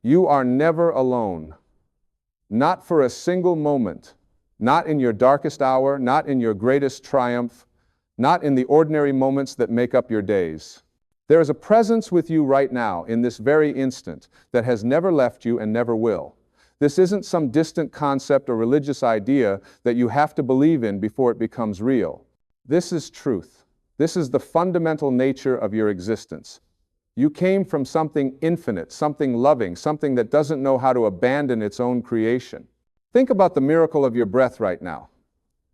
You are never alone. Not for a single moment. Not in your darkest hour, not in your greatest triumph, not in the ordinary moments that make up your days. There is a presence with you right now, in this very instant, that has never left you and never will. This isn't some distant concept or religious idea that you have to believe in before it becomes real. This is truth. This is the fundamental nature of your existence. You came from something infinite, something loving, something that doesn't know how to abandon its own creation. Think about the miracle of your breath right now.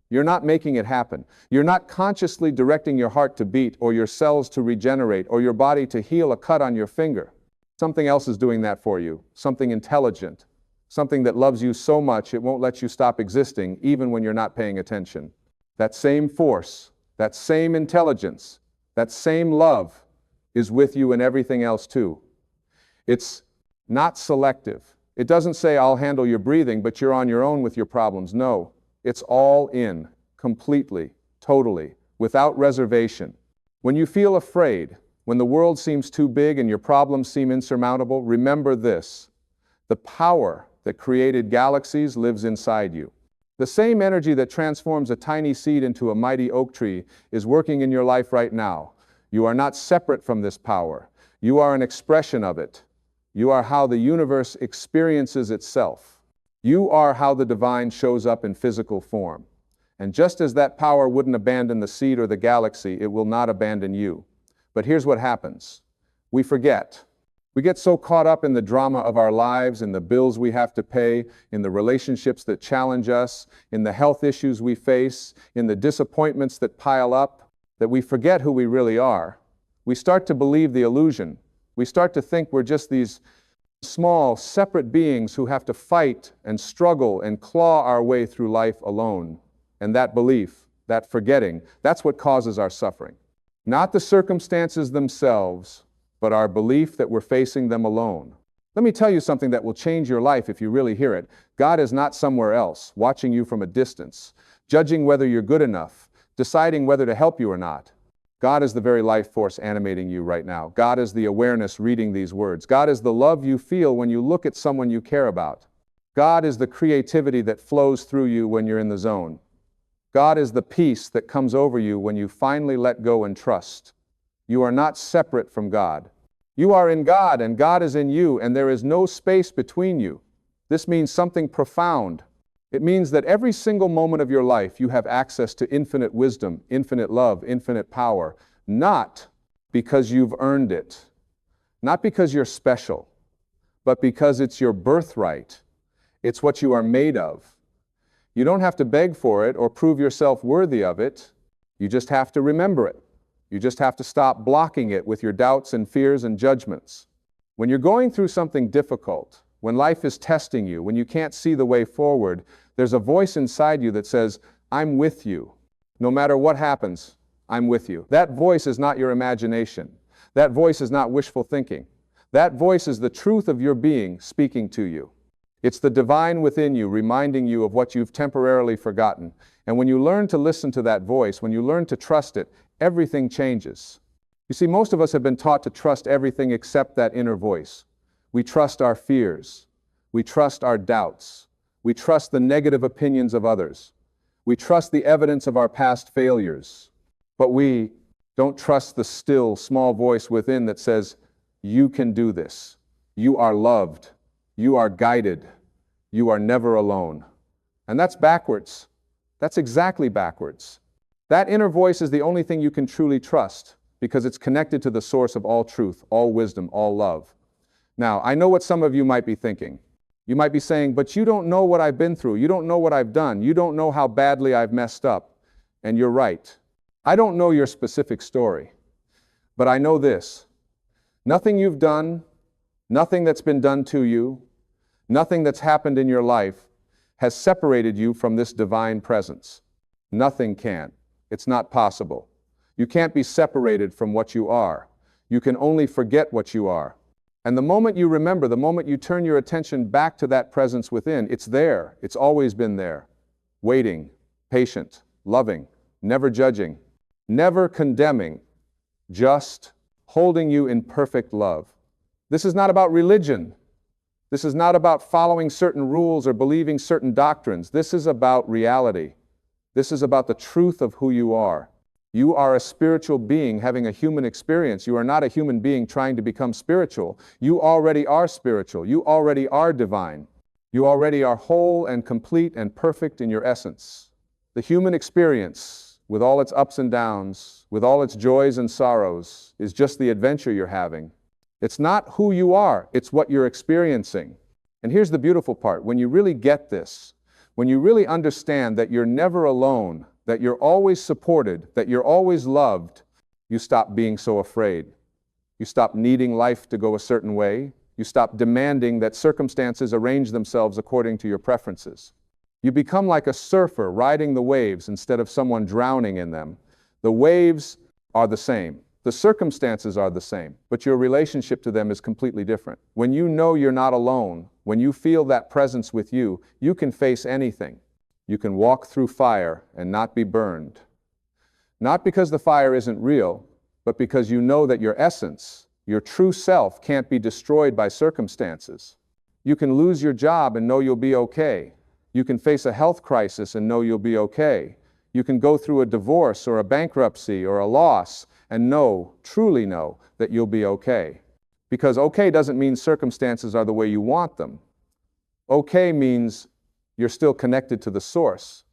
You're not making it happen. You're not consciously directing your heart to beat, or your cells to regenerate, or your body to heal a cut on your finger. Something else is doing that for you, something intelligent, something that loves you so much it won't let you stop existing even when you're not paying attention. That same force, that same intelligence, that same love is with you in everything else too. It's not selective. It doesn't say, I'll handle your breathing, but you're on your own with your problems. No, it's all in, completely, totally, without reservation. When you feel afraid, when the world seems too big and your problems seem insurmountable, remember this: the power that created galaxies lives inside you. The same energy that transforms a tiny seed into a mighty oak tree is working in your life right now. You are not separate from this power. You are an expression of it. You are how the universe experiences itself. You are how the divine shows up in physical form. And just as that power wouldn't abandon the seed or the galaxy, it will not abandon you. But here's what happens. We forget. We get so caught up in the drama of our lives, in the bills we have to pay, in the relationships that challenge us, in the health issues we face, in the disappointments that pile up, that we forget who we really are. We start to believe the illusion. We start to think we're just these small, separate beings who have to fight and struggle and claw our way through life alone. And that belief, that forgetting, that's what causes our suffering. Not the circumstances themselves, but our belief that we're facing them alone. Let me tell you something that will change your life if you really hear it. God is not somewhere else, watching you from a distance, judging whether you're good enough, deciding whether to help you or not. God is the very life force animating you right now. God is the awareness reading these words. God is the love you feel when you look at someone you care about. God is the creativity that flows through you when you're in the zone. God is the peace that comes over you when you finally let go and trust. You are not separate from God. You are in God and God is in you, and there is no space between you. This means something profound. It means that every single moment of your life you have access to infinite wisdom, infinite love, infinite power, not because you've earned it, not because you're special, but because it's your birthright. It's what you are made of. You don't have to beg for it or prove yourself worthy of it. You just have to remember it. You just have to stop blocking it with your doubts and fears and judgments. When you're going through something difficult, when life is testing you, when you can't see the way forward, there's a voice inside you that says, I'm with you. No matter what happens, I'm with you. That voice is not your imagination. That voice is not wishful thinking. That voice is the truth of your being speaking to you. It's the divine within you reminding you of what you've temporarily forgotten. And when you learn to listen to that voice, when you learn to trust it, everything changes. You see, most of us have been taught to trust everything except that inner voice. We trust our fears. We trust our doubts. We trust the negative opinions of others. We trust the evidence of our past failures. But we don't trust the still, small voice within that says, you can do this. You are loved. You are guided. You are never alone. And that's backwards. That's exactly backwards. That inner voice is the only thing you can truly trust, because it's connected to the source of all truth, all wisdom, all love. Now, I know what some of you might be thinking. You might be saying, but you don't know what I've been through. You don't know what I've done. You don't know how badly I've messed up. And you're right. I don't know your specific story. But I know this. Nothing you've done, nothing that's been done to you, nothing that's happened in your life has separated you from this divine presence. Nothing can. It's not possible. You can't be separated from what you are. You can only forget what you are. And the moment you remember, the moment you turn your attention back to that presence within, it's there. It's always been there. Waiting, patient, loving, never judging, never condemning, just holding you in perfect love. This is not about religion. This is not about following certain rules or believing certain doctrines. This is about reality. This is about the truth of who you are. You are a spiritual being having a human experience. You are not a human being trying to become spiritual. You already are spiritual. You already are divine. You already are whole and complete and perfect in your essence. The human experience, with all its ups and downs, with all its joys and sorrows, is just the adventure you're having. It's not who you are, it's what you're experiencing. And here's the beautiful part. When you really get this, when you really understand that you're never alone, that you're always supported, that you're always loved, you stop being so afraid. You stop needing life to go a certain way. You stop demanding that circumstances arrange themselves according to your preferences. You become like a surfer riding the waves instead of someone drowning in them. The waves are the same. The circumstances are the same, but your relationship to them is completely different. When you know you're not alone, when you feel that presence with you, you can face anything. You can walk through fire and not be burned. Not because the fire isn't real, but because you know that your essence, your true self, can't be destroyed by circumstances. You can lose your job and know you'll be okay. You can face a health crisis and know you'll be okay. You can go through a divorce or a bankruptcy or a loss and know, truly know, that you'll be okay. Because okay doesn't mean circumstances are the way you want them. Okay means you're still connected to the source.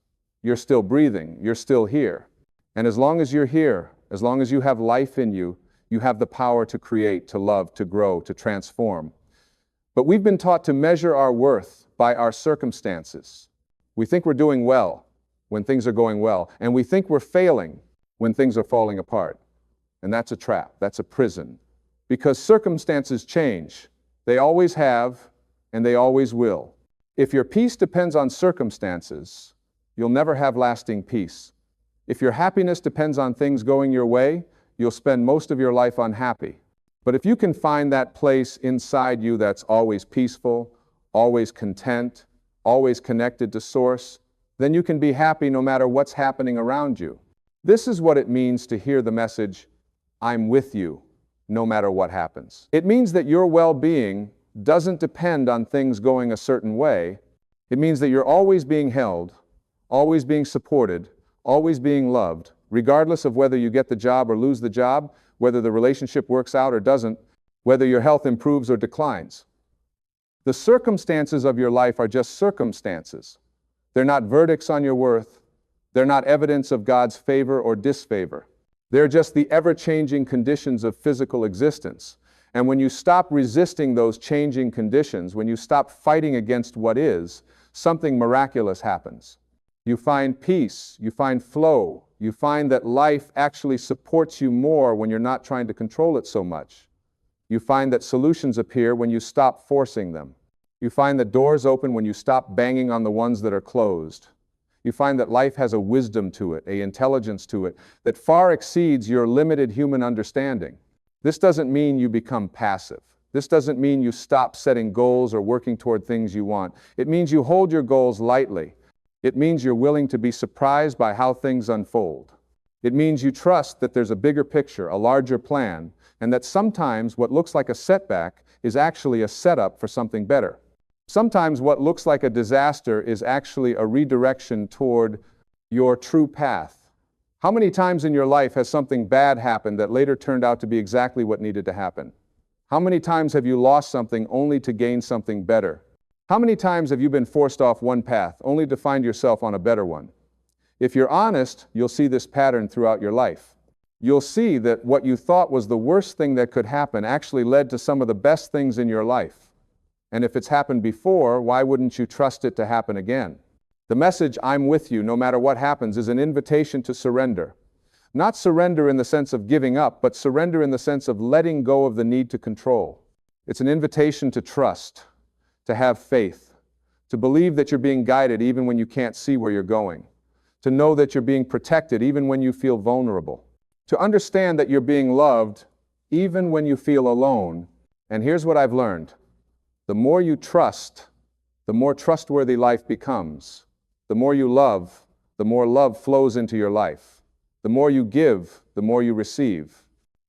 You're still breathing. You're still here. And as long as you're here, as long as you have life in you, you have the power to create, to love, to grow, to transform. But we've been taught to measure our worth by our circumstances. We think we're doing well when things are going well, and we think we're failing when things are falling apart. And that's a trap. That's a prison. Because circumstances change. They always have, and they always will. If your peace depends on circumstances, you'll never have lasting peace. If your happiness depends on things going your way, you'll spend most of your life unhappy. But if you can find that place inside you that's always peaceful, always content, always connected to Source, then you can be happy no matter what's happening around you. This is what it means to hear the message, I'm with you, no matter what happens. It means that your well-being doesn't depend on things going a certain way. It means that you're always being held, always being supported, always being loved, regardless of whether you get the job or lose the job, whether the relationship works out or doesn't, whether your health improves or declines. The circumstances of your life are just circumstances. They're not verdicts on your worth. They're not evidence of God's favor or disfavor. They're just the ever-changing conditions of physical existence. And when you stop resisting those changing conditions, when you stop fighting against what is, something miraculous happens. You find peace, you find flow, you find that life actually supports you more when you're not trying to control it so much. You find that solutions appear when you stop forcing them. You find that doors open when you stop banging on the ones that are closed. You find that life has a wisdom to it, an intelligence to it, that far exceeds your limited human understanding. This doesn't mean you become passive. This doesn't mean you stop setting goals or working toward things you want. It means you hold your goals lightly. It means you're willing to be surprised by how things unfold. It means you trust that there's a bigger picture, a larger plan, and that sometimes what looks like a setback is actually a setup for something better. Sometimes what looks like a disaster is actually a redirection toward your true path. How many times in your life has something bad happened that later turned out to be exactly what needed to happen? How many times have you lost something only to gain something better? How many times have you been forced off one path only to find yourself on a better one? If you're honest, you'll see this pattern throughout your life. You'll see that what you thought was the worst thing that could happen actually led to some of the best things in your life. And if it's happened before, why wouldn't you trust it to happen again? The message, I'm with you no matter what happens, is an invitation to surrender. Not surrender in the sense of giving up, but surrender in the sense of letting go of the need to control. It's an invitation to trust, to have faith, to believe that you're being guided even when you can't see where you're going, to know that you're being protected even when you feel vulnerable, to understand that you're being loved even when you feel alone. And here's what I've learned. The more you trust, the more trustworthy life becomes. The more you love, the more love flows into your life. The more you give, the more you receive.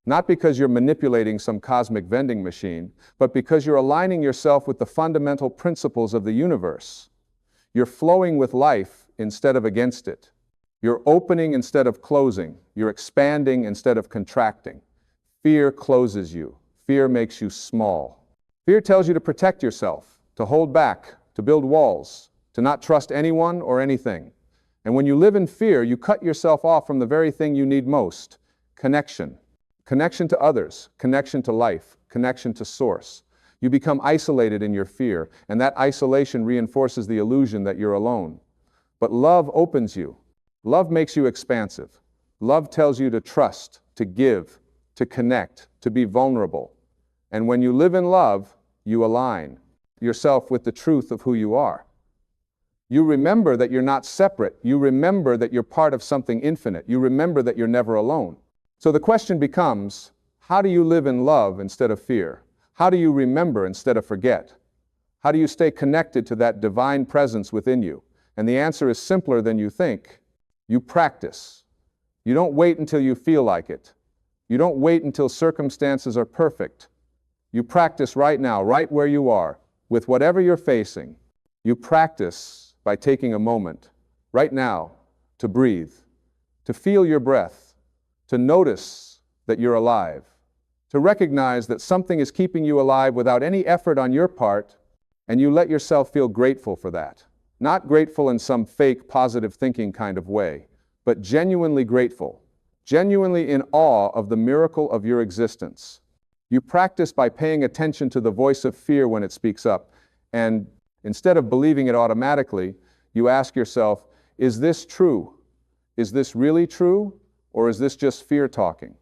Not because you're manipulating some cosmic vending machine, but because you're aligning yourself with the fundamental principles of the universe. You're flowing with life instead of against it. You're opening instead of closing. You're expanding instead of contracting. Fear closes you. Fear makes you small. Fear tells you to protect yourself, to hold back, to build walls, to not trust anyone or anything. And when you live in fear, you cut yourself off from the very thing you need most: connection. Connection to others, connection to life, connection to source. You become isolated in your fear, and that isolation reinforces the illusion that you're alone. But love opens you. Love makes you expansive. Love tells you to trust, to give, to connect, to be vulnerable. And when you live in love, you align yourself with the truth of who you are. You remember that you're not separate. You remember that you're part of something infinite. You remember that you're never alone. So the question becomes, how do you live in love instead of fear? How do you remember instead of forget? How do you stay connected to that divine presence within you? And the answer is simpler than you think. You practice. You don't wait until you feel like it. You don't wait until circumstances are perfect. You practice right now, right where you are, with whatever you're facing. You practice by taking a moment, right now, to breathe, to feel your breath, to notice that you're alive, to recognize that something is keeping you alive without any effort on your part, and you let yourself feel grateful for that. Not grateful in some fake positive thinking kind of way, but genuinely grateful, genuinely in awe of the miracle of your existence. You practice by paying attention to the voice of fear when it speaks up, and instead of believing it automatically, you ask yourself, is this true? Is this really true? Or is this just fear talking?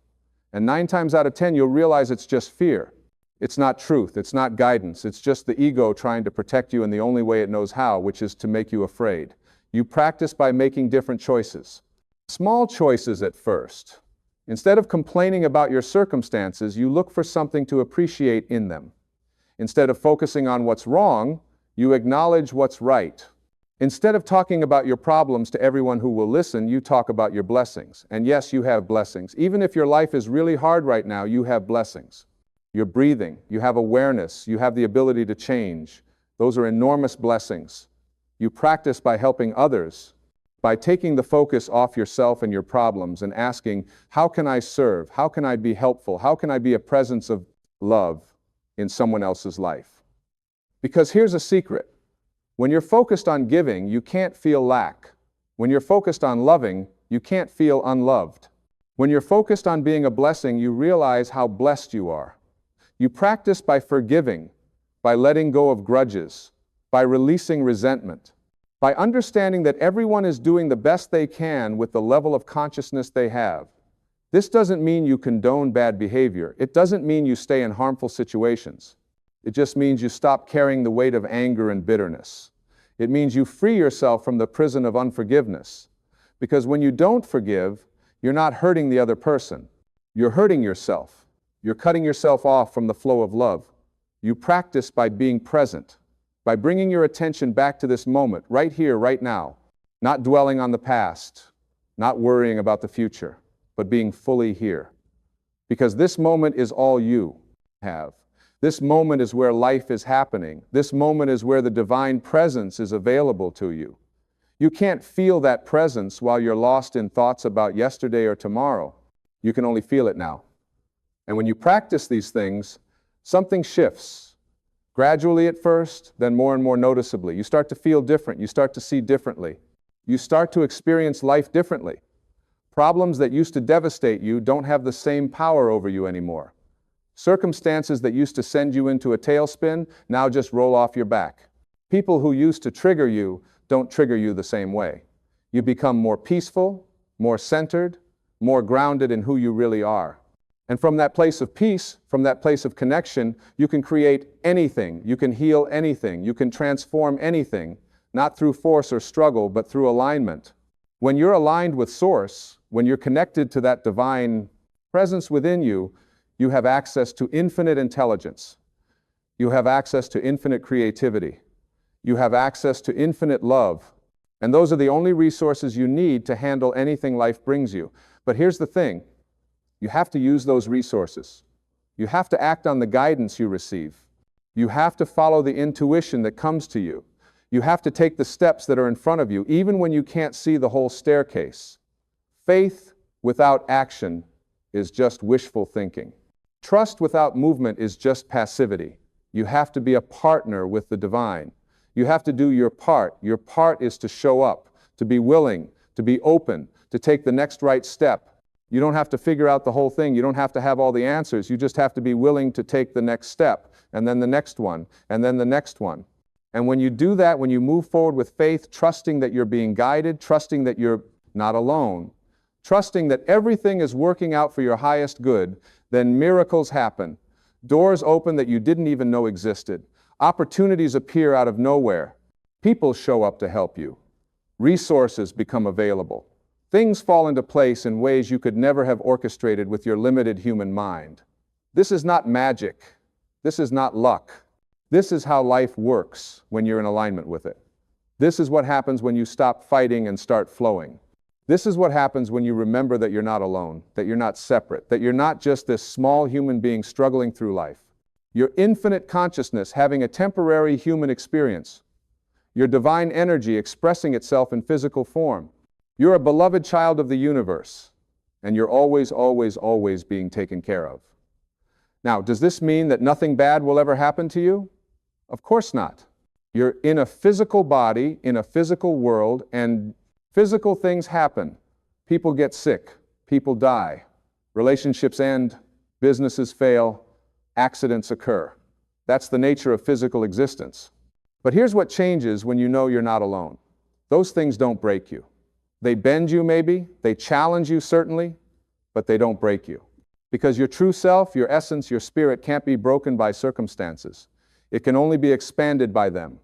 And 9 times out of 10, you'll realize it's just fear. It's not truth. It's not guidance. It's just the ego trying to protect you in the only way it knows how, which is to make you afraid. You practice by making different choices. Small choices at first. Instead of complaining about your circumstances, you look for something to appreciate in them. Instead of focusing on what's wrong, you acknowledge what's right. Instead of talking about your problems to everyone who will listen, you talk about your blessings. And yes, you have blessings. Even if your life is really hard right now, you have blessings. You're breathing, you have awareness, you have the ability to change. Those are enormous blessings. You practice by helping others, by taking the focus off yourself and your problems and asking, how can I serve? How can I be helpful? How can I be a presence of love in someone else's life? Because here's a secret. When you're focused on giving, you can't feel lack. When you're focused on loving, you can't feel unloved. When you're focused on being a blessing, you realize how blessed you are. You practice by forgiving, by letting go of grudges, by releasing resentment, by understanding that everyone is doing the best they can with the level of consciousness they have. This doesn't mean you condone bad behavior. It doesn't mean you stay in harmful situations. It just means you stop carrying the weight of anger and bitterness. It means you free yourself from the prison of unforgiveness. Because when you don't forgive, you're not hurting the other person. You're hurting yourself. You're cutting yourself off from the flow of love. You practice by being present, by bringing your attention back to this moment, right here, right now, not dwelling on the past, not worrying about the future, but being fully here. Because this moment is all you have. This moment is where life is happening. This moment is where the divine presence is available to you. You can't feel that presence while you're lost in thoughts about yesterday or tomorrow. You can only feel it now. And when you practice these things, something shifts. Gradually at first, then more and more noticeably. You start to feel different. You start to see differently. You start to experience life differently. Problems that used to devastate you don't have the same power over you anymore. Circumstances that used to send you into a tailspin now just roll off your back. People who used to trigger you don't trigger you the same way. You become more peaceful, more centered, more grounded in who you really are. And from that place of peace, from that place of connection, you can create anything. You can heal anything. You can transform anything, not through force or struggle, but through alignment. When you're aligned with Source, when you're connected to that divine presence within you, you have access to infinite intelligence. You have access to infinite creativity. You have access to infinite love. And those are the only resources you need to handle anything life brings you. But here's the thing. You have to use those resources. You have to act on the guidance you receive. You have to follow the intuition that comes to you. You have to take the steps that are in front of you, even when you can't see the whole staircase. Faith without action is just wishful thinking. Trust without movement is just passivity. You have to be a partner with the divine. You have to do your part. Your part is to show up, to be willing, to be open, to take the next right step. You don't have to figure out the whole thing. You don't have to have all the answers. You just have to be willing to take the next step, and then the next one, and then the next one. And when you do that, when you move forward with faith, trusting that you're being guided, trusting that you're not alone, trusting that everything is working out for your highest good, then miracles happen. Doors open that you didn't even know existed. Opportunities appear out of nowhere. People show up to help you. Resources become available. Things fall into place in ways you could never have orchestrated with your limited human mind. This is not magic. This is not luck. This is how life works when you're in alignment with it. This is what happens when you stop fighting and start flowing. This is what happens when you remember that you're not alone, that you're not separate, that you're not just this small human being struggling through life. Your infinite consciousness having a temporary human experience. Your divine energy expressing itself in physical form. You're a beloved child of the universe, and you're always, always, always being taken care of. Now, does this mean that nothing bad will ever happen to you? Of course not. You're in a physical body, in a physical world, and physical things happen. People get sick, people die, relationships end, businesses fail, accidents occur. That's the nature of physical existence. But here's what changes when you know you're not alone. Those things don't break you. They bend you maybe, they challenge you certainly, but they don't break you. Because your true self, your essence, your spirit can't be broken by circumstances. It can only be expanded by them.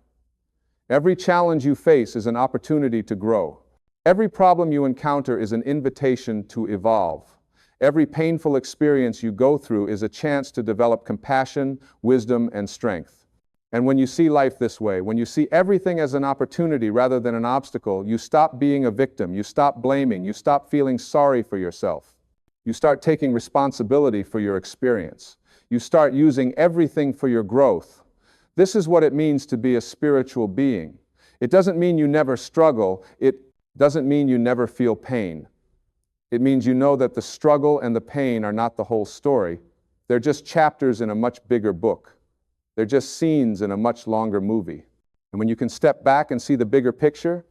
Every challenge you face is an opportunity to grow. Every problem you encounter is an invitation to evolve. Every painful experience you go through is a chance to develop compassion, wisdom, and strength. And when you see life this way, when you see everything as an opportunity rather than an obstacle, you stop being a victim, you stop blaming, you stop feeling sorry for yourself. You start taking responsibility for your experience. You start using everything for your growth. This is what it means to be a spiritual being. It doesn't mean you never struggle. It doesn't mean you never feel pain. It means you know that the struggle and the pain are not the whole story. They're just chapters in a much bigger book. They're just scenes in a much longer movie. And when you can step back and see the bigger picture,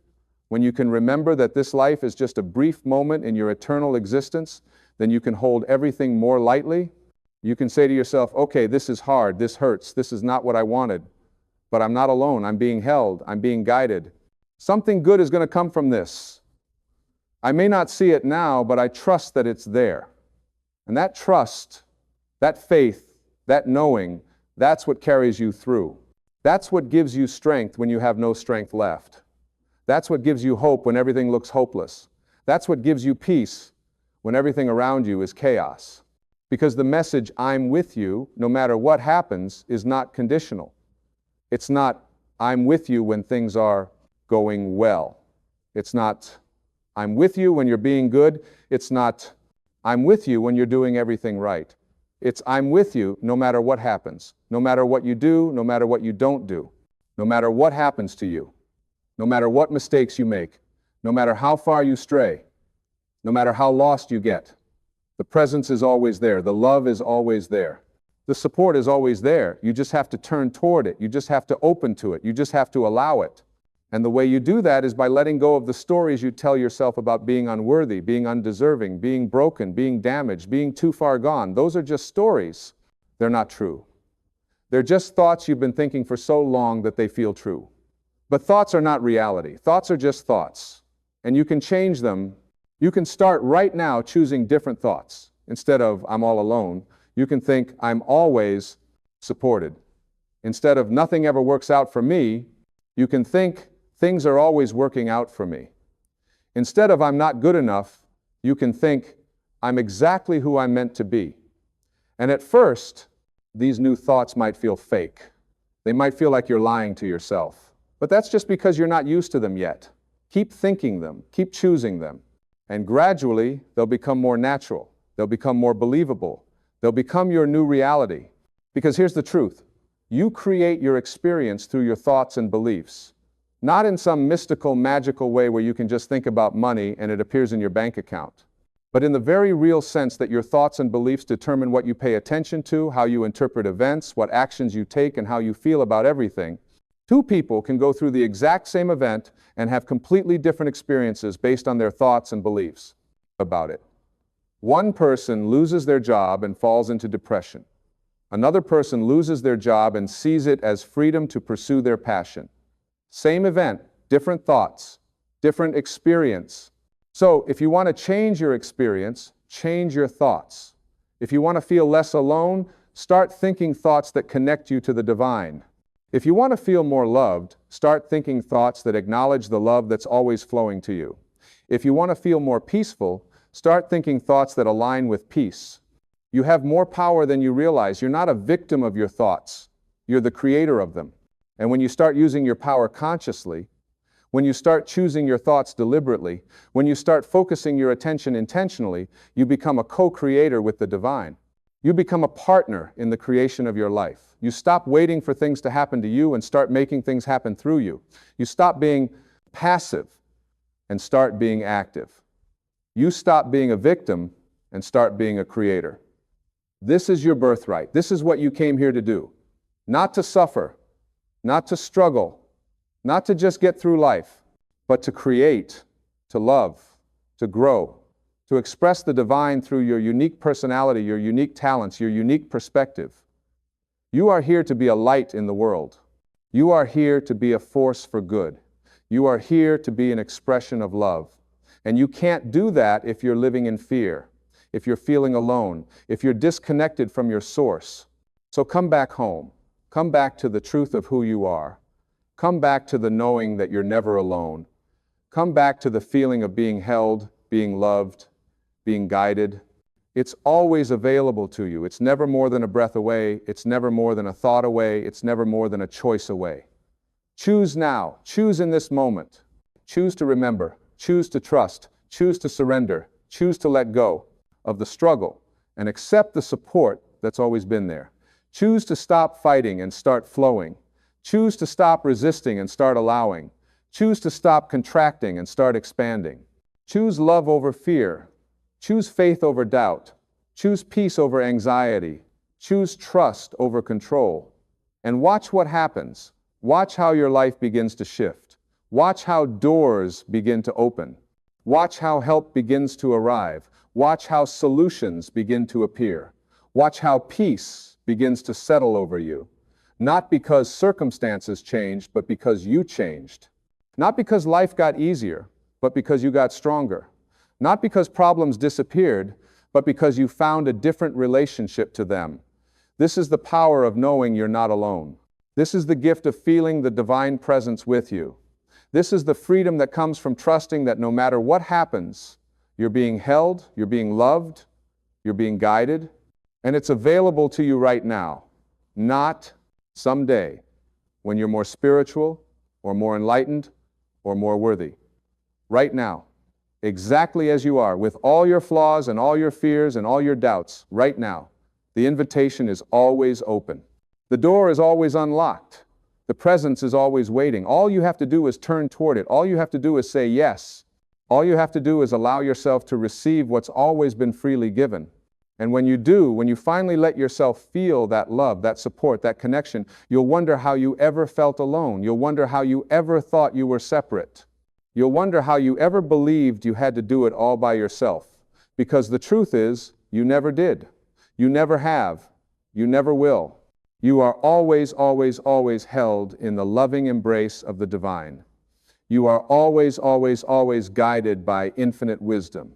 when you can remember that this life is just a brief moment in your eternal existence, then you can hold everything more lightly. You can say to yourself, okay, this is hard, this hurts, this is not what I wanted, but I'm not alone, I'm being held, I'm being guided. Something good is going to come from this. I may not see it now, but I trust that it's there. And that trust, that faith, that knowing, that's what carries you through. That's what gives you strength when you have no strength left. That's what gives you hope when everything looks hopeless. That's what gives you peace when everything around you is chaos. Because the message, I'm with you, no matter what happens, is not conditional. It's not, I'm with you when things are going well. It's not, I'm with you when you're being good. It's not, I'm with you when you're doing everything right. It's, I'm with you no matter what happens, no matter what you do, no matter what you don't do, no matter what happens to you, no matter what mistakes you make, no matter how far you stray, no matter how lost you get. The presence is always there. The love is always there. The support is always there. You just have to turn toward it. You just have to open to it. You just have to allow it. And the way you do that is by letting go of the stories you tell yourself about being unworthy, being undeserving, being broken, being damaged, being too far gone. Those are just stories. They're not true. They're just thoughts you've been thinking for so long that they feel true. But thoughts are not reality. Thoughts are just thoughts. And you can change them. You can start right now choosing different thoughts. Instead of, I'm all alone, you can think, I'm always supported. Instead of, nothing ever works out for me, you can think, things are always working out for me. Instead of, I'm not good enough, you can think, I'm exactly who I'm meant to be. And at first, these new thoughts might feel fake. They might feel like you're lying to yourself. But that's just because you're not used to them yet. Keep thinking them, keep choosing them, and gradually they'll become more natural. They'll become more believable. They'll become your new reality. Because here's the truth. You create your experience through your thoughts and beliefs. Not in some mystical, magical way where you can just think about money and it appears in your bank account, but in the very real sense that your thoughts and beliefs determine what you pay attention to, how you interpret events, what actions you take, and how you feel about everything. Two people can go through the exact same event and have completely different experiences based on their thoughts and beliefs about it. One person loses their job and falls into depression. Another person loses their job and sees it as freedom to pursue their passion. Same event, different thoughts, different experience. So if you want to change your experience, change your thoughts. If you want to feel less alone, start thinking thoughts that connect you to the divine. If you want to feel more loved, start thinking thoughts that acknowledge the love that's always flowing to you. If you want to feel more peaceful, start thinking thoughts that align with peace. You have more power than you realize. You're not a victim of your thoughts. You're the creator of them. And when you start using your power consciously, when you start choosing your thoughts deliberately, when you start focusing your attention intentionally, you become a co-creator with the divine. You become a partner in the creation of your life. You stop waiting for things to happen to you and start making things happen through you. You stop being passive and start being active. You stop being a victim and start being a creator. This is your birthright. This is what you came here to do. Not to suffer, not to struggle, not to just get through life, but to create, to love, to grow, to express the divine through your unique personality, your unique talents, your unique perspective. You are here to be a light in the world. You are here to be a force for good. You are here to be an expression of love. And you can't do that if you're living in fear, if you're feeling alone, if you're disconnected from your source. So come back home. Come back to the truth of who you are. Come back to the knowing that you're never alone. Come back to the feeling of being held, being loved, being guided. It's always available to you. It's never more than a breath away. It's never more than a thought away. It's never more than a choice away. Choose now. Choose in this moment. Choose to remember. Choose to trust. Choose to surrender. Choose to let go of the struggle and accept the support that's always been there. Choose to stop fighting and start flowing. Choose to stop resisting and start allowing. Choose to stop contracting and start expanding. Choose love over fear. Choose faith over doubt. Choose peace over anxiety. Choose trust over control. And watch what happens. Watch how your life begins to shift. Watch how doors begin to open. Watch how help begins to arrive. Watch how solutions begin to appear. Watch how peace begins to settle over you. Not because circumstances changed, but because you changed. Not because life got easier, but because you got stronger. Not because problems disappeared, but because you found a different relationship to them. This is the power of knowing you're not alone. This is the gift of feeling the divine presence with you. This is the freedom that comes from trusting that no matter what happens, you're being held, you're being loved, you're being guided, and it's available to you right now, not someday, when you're more spiritual, or more enlightened, or more worthy. Right now, exactly as you are, with all your flaws and all your fears and all your doubts, right now, the invitation is always open. The door is always unlocked. The presence is always waiting. All you have to do is turn toward it. All you have to do is say yes. All you have to do is allow yourself to receive what's always been freely given. And when you do, when you finally let yourself feel that love, that support, that connection, you'll wonder how you ever felt alone. You'll wonder how you ever thought you were separate. You'll wonder how you ever believed you had to do it all by yourself. Because the truth is, you never did. You never have. You never will. You are always, always, always held in the loving embrace of the divine. You are always, always, always guided by infinite wisdom.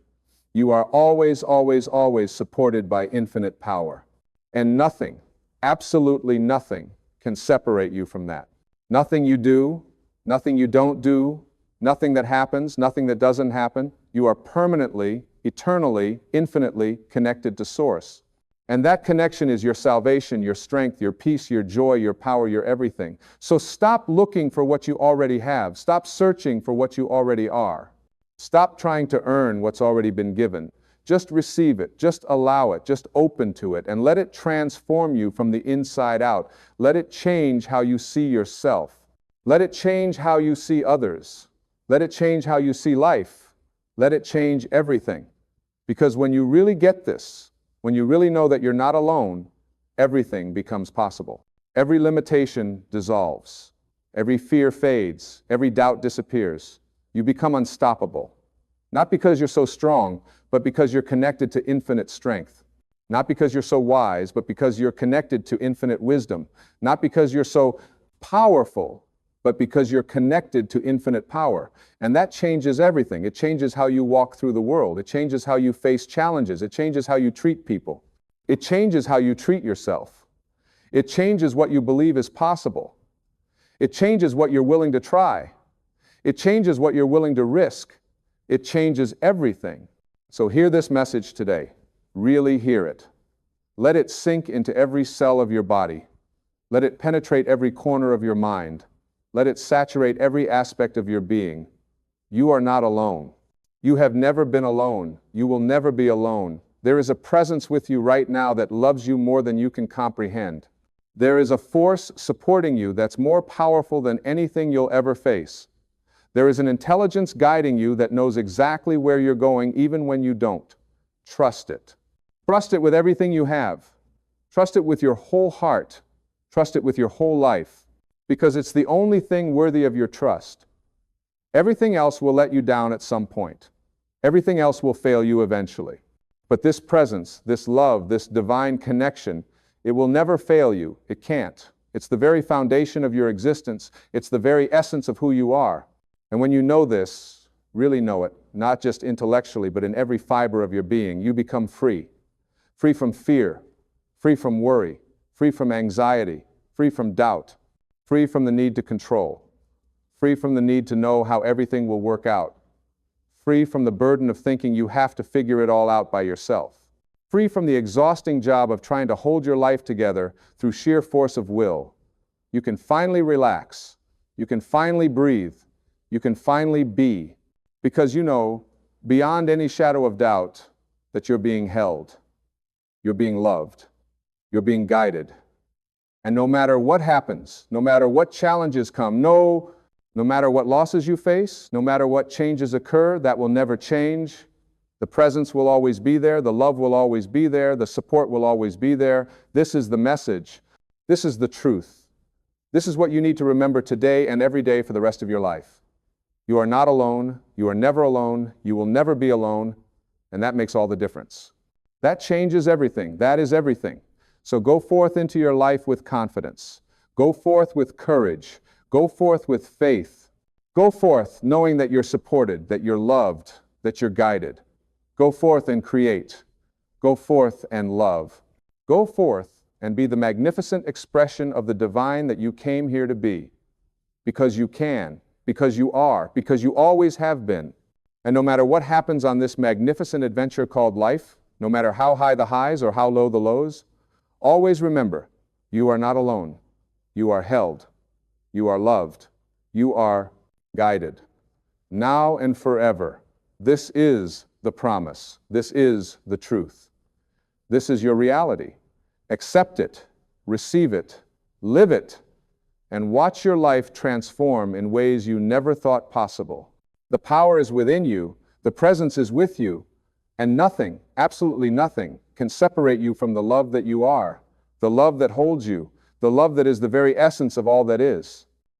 You are always, always, always supported by infinite power. And nothing, absolutely nothing, can separate you from that. Nothing you do, nothing you don't do, nothing that happens, nothing that doesn't happen. You are permanently, eternally, infinitely connected to Source. And that connection is your salvation, your strength, your peace, your joy, your power, your everything. So stop looking for what you already have. Stop searching for what you already are. Stop trying to earn what's already been given. Just receive it, just allow it, just open to it, and let it transform you from the inside out. Let it change how you see yourself. Let it change how you see others. Let it change how you see life. Let it change everything. Because when you really get this, when you really know that you're not alone, everything becomes possible. Every limitation dissolves. Every fear fades. Every doubt disappears. You become unstoppable. Not because you're so strong, but because you're connected to infinite strength. Not because you're so wise, but because you're connected to infinite wisdom. Not because you're so powerful, but because you're connected to infinite power. And that changes everything. It changes how you walk through the world. It changes how you face challenges. It changes how you treat people. It changes how you treat yourself. It changes what you believe is possible. It changes what you're willing to try. It changes what you're willing to risk. It changes everything. So hear this message today. Really hear it. Let it sink into every cell of your body. Let it penetrate every corner of your mind. Let it saturate every aspect of your being. You are not alone. You have never been alone. You will never be alone. There is a presence with you right now that loves you more than you can comprehend. There is a force supporting you that's more powerful than anything you'll ever face. There is an intelligence guiding you that knows exactly where you're going even when you don't. Trust it. Trust it with everything you have. Trust it with your whole heart. Trust it with your whole life. Because it's the only thing worthy of your trust. Everything else will let you down at some point. Everything else will fail you eventually. But this presence, this love, this divine connection, it will never fail you. It can't. It's the very foundation of your existence. It's the very essence of who you are. And when you know this, really know it, not just intellectually, but in every fiber of your being, you become free. Free from fear, free from worry, free from anxiety, free from doubt, free from the need to control, free from the need to know how everything will work out, free from the burden of thinking you have to figure it all out by yourself, free from the exhausting job of trying to hold your life together through sheer force of will. You can finally relax. You can finally breathe. You can finally be, because you know, beyond any shadow of doubt, that you're being held, you're being loved, you're being guided. And no matter what happens, no matter what challenges come, no matter what losses you face, no matter what changes occur, that will never change. The presence will always be there, the love will always be there, the support will always be there. This is the message. This is the truth. This is what you need to remember today and every day for the rest of your life. You are not alone. You are never alone. You will never be alone. And that makes all the difference. That changes everything. That is everything. So go forth into your life with confidence. Go forth with courage. Go forth with faith. Go forth knowing that you're supported, that you're loved, that you're guided. Go forth and create. Go forth and love. Go forth and be the magnificent expression of the divine that you came here to be. Because you can. Because you are, because you always have been. And no matter what happens on this magnificent adventure called life, no matter how high the highs or how low the lows, always remember, you are not alone. You are held. You are loved. You are guided. Now and forever. This is the promise. This is the truth. This is your reality. Accept it. Receive it. Live it. And watch your life transform in ways you never thought possible. The power is within you, the presence is with you, and nothing, absolutely nothing, can separate you from the love that you are, the love that holds you, the love that is the very essence of all that is.